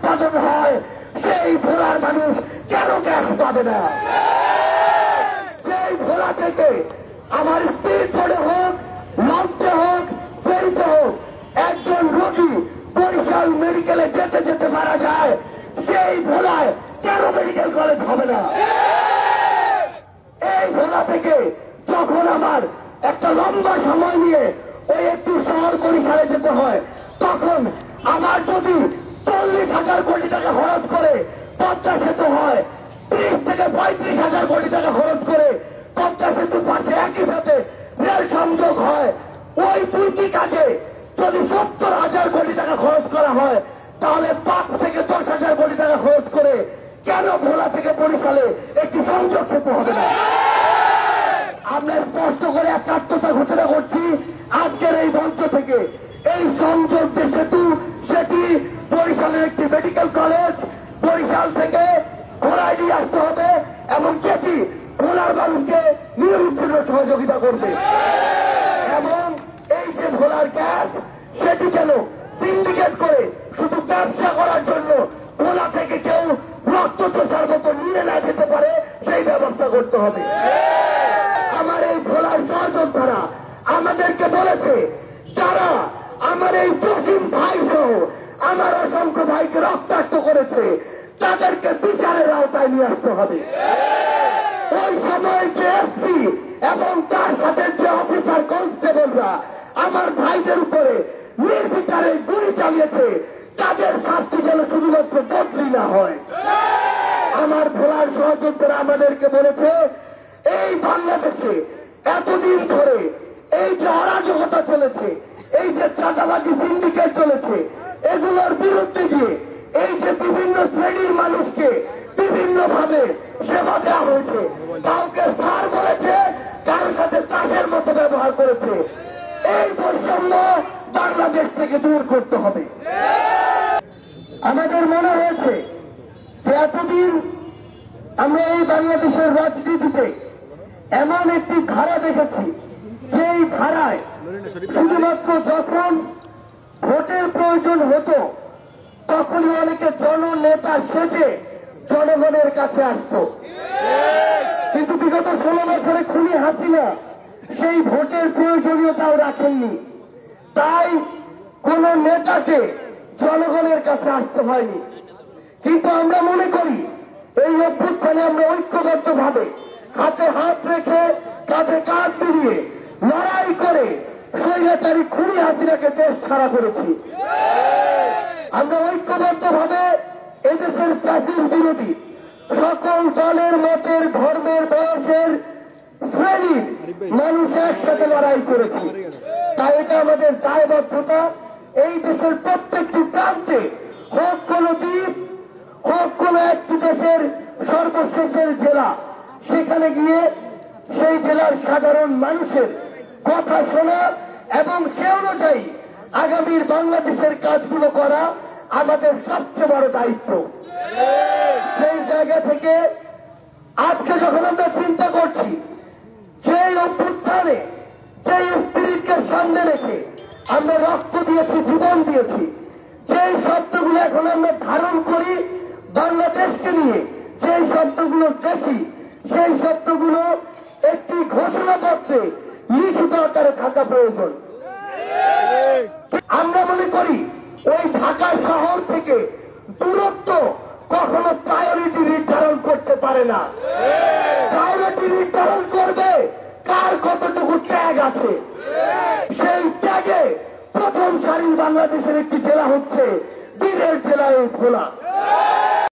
উৎপাদন হয় সেই ভোলার মানুষ কেন গ্যাস পাবে না? সেই ভোলা থেকে আমার স্পিড বোর্ডে হোক, লঞ্চে হোক, ফেরিতে হোক, একজন রোগী বরিশাল মেডিকেলে যেতে যেতে মারা যায়, সেই ভোলায় কেন মেডিকেল কলেজ হবে না? এই ভোলা থেকে যখন আমার একটা লম্বা সময় নিয়ে ওই একটু শহর বরিশালে যেতে হয়, তখন আমার যদি 40,000 কোটি টাকা খরচ করে পদ্মা সেতু হয়, 30 থেকে 35,000 কোটি টাকা খরচ করে পদ্মা সেতুর পাশে একই সাথে রেল সংযোগ হয়, ওই দুইটি কাজে যদি 70,000 কোটি টাকা খরচ করা হয়, তাহলে 5 থেকে 10,000 কোটি টাকা খরচ করে কেন ভোলা থেকে বরিশালে একটি সংযোগ সেতু হবে না? আমরা স্পষ্ট করে একাত্মতা ঘোষণা করছি আজকের এই মঞ্চ থেকে, এই সংযোগ যে সেতু সেটি বরিশালের একটি মেডিকেল কলেজ বরিশাল থেকে ভোলায় নিয়ে আসতে হবে এবং যেটি ভোলার মানুষকে নিরবিচ্ছিন্ন সহযোগিতা করবে। এবং এই যে ভোলার গ্যাস সেটি যেন সিন্ডিকেট করে শুধু ব্যবসা করার জন্য ভোলা থেকে কেউ রক্ত চোষার মতো নিয়ে না যেতে পারে সেই ব্যবস্থা করতে হবে। আমার এই ভোলার সহযোদ্ধারা আমাদেরকে বলেছে, যারা আমার এই জসিম ভাই সহ আমার অসংখ্য ভাইকে রক্তাক্ত করেছে তাদেরকে বিচারের আওতায় নিয়ে আসতে হবে। ওই সময় যে এসপি এবং তার সাথে যে অফিসার কনস্টেবলরা আমার ভাইদের উপরে নির্বিচারে গুলি চালিয়েছে, তাদের শাস্তি যেন শুধুমাত্র বদলি না হয়। আমার ভোলার সহযোদ্ধারা আমাদেরকে বলেছে, এই বাংলাদেশে এতদিন ধরে এই যে অরাজকতা চলেছে, এই যে চাঁদাবাজি সিন্ডিকেট চলেছে, এগুলোর বিরুদ্ধে গিয়ে এই যে বিভিন্ন শ্রেণীর মানুষকে বিভিন্ন ভাবে সেবা দেওয়া হয়েছে, কাউকে স্যার বলেছে, কারোর সাথে তাসের মতো ব্যবহার করেছে, এই বৈষম্য বাংলাদেশ থেকে দূর করতে হবে। আমাদের মনে হয়েছে যে এতদিন আমরা এই বাংলাদেশের রাজনীতিতে এমন একটি ধারা দেখেছি, যেই ধারায় শুধুমাত্র যখন ভোটের প্রয়োজন হতো তখনই অনেকে জননেতা সেজে জনগণের কাছে আসত, কিন্তু বিগত 16 বছরে খুনি হাসিনা সেই ভোটের প্রয়োজনীয়তাও রাখেননি। তাই কোন নেতাকে জনগণের কাছে আসতে হয়নি। কিন্তু আমরা মনে করি এই অভ্যুত্থানে আমরা ঐক্যবদ্ধ ভাবে হাতে হাত রেখে কাঁধে কাঁধ মিলিয়ে লড়াই করে স্বৈরাচারী খুনি হাসিনাকে দেশ ছাড়া করেছি। আমরা ঐক্যবদ্ধ ভাবে এদেশের প্রাচীন বিরোধী সকল দলের মতের ধর্মের বয়সের শ্রেণীর মানুষ একসাথে লড়াই করেছি। তাই এটা আমাদের দায়বদ্ধতা, এই দেশের প্রত্যেকটি প্রান্তে, হোক কোন দ্বীপ, হোক কোন একটি দেশের সর্বশেষের জেলা, সেখানে গিয়ে সেই জেলার সাধারণ মানুষের কথা শোনা এবং সে অনুযায়ী আগামীর বাংলাদেশের কাজগুলো করা আমাদের সবচেয়ে বড় দায়িত্ব। সেই জায়গা থেকে আজকে যখন আমরা চিন্তা করছি, যে অভ্যুত্থানে যে স্পিরিটকে সামনে রেখে আমরা রক্ত দিয়েছি, জীবন দিয়েছি, যে শব্দগুলো এখন আমরা ধারণ করি বাংলাদেশকে নিয়ে, যে শব্দগুলো দেখি, সেই শব্দগুলো একটি ঘোষণাপত্রে লিখিত আকারে থাকা প্রয়োজন। আমরা মনে করি ওই ঢাকা শহর থেকে দূরত্ব কখনো প্রায়োরিটি নির্ধারণ করতে পারে না। প্রায়োরিটি নির্ধারণ করবে কার কতটুকু ত্যাগ আছে। সেই ত্যাগে প্রথম সারির বাংলাদেশের একটি জেলা হচ্ছে বীরের জেলা এই ভোলা।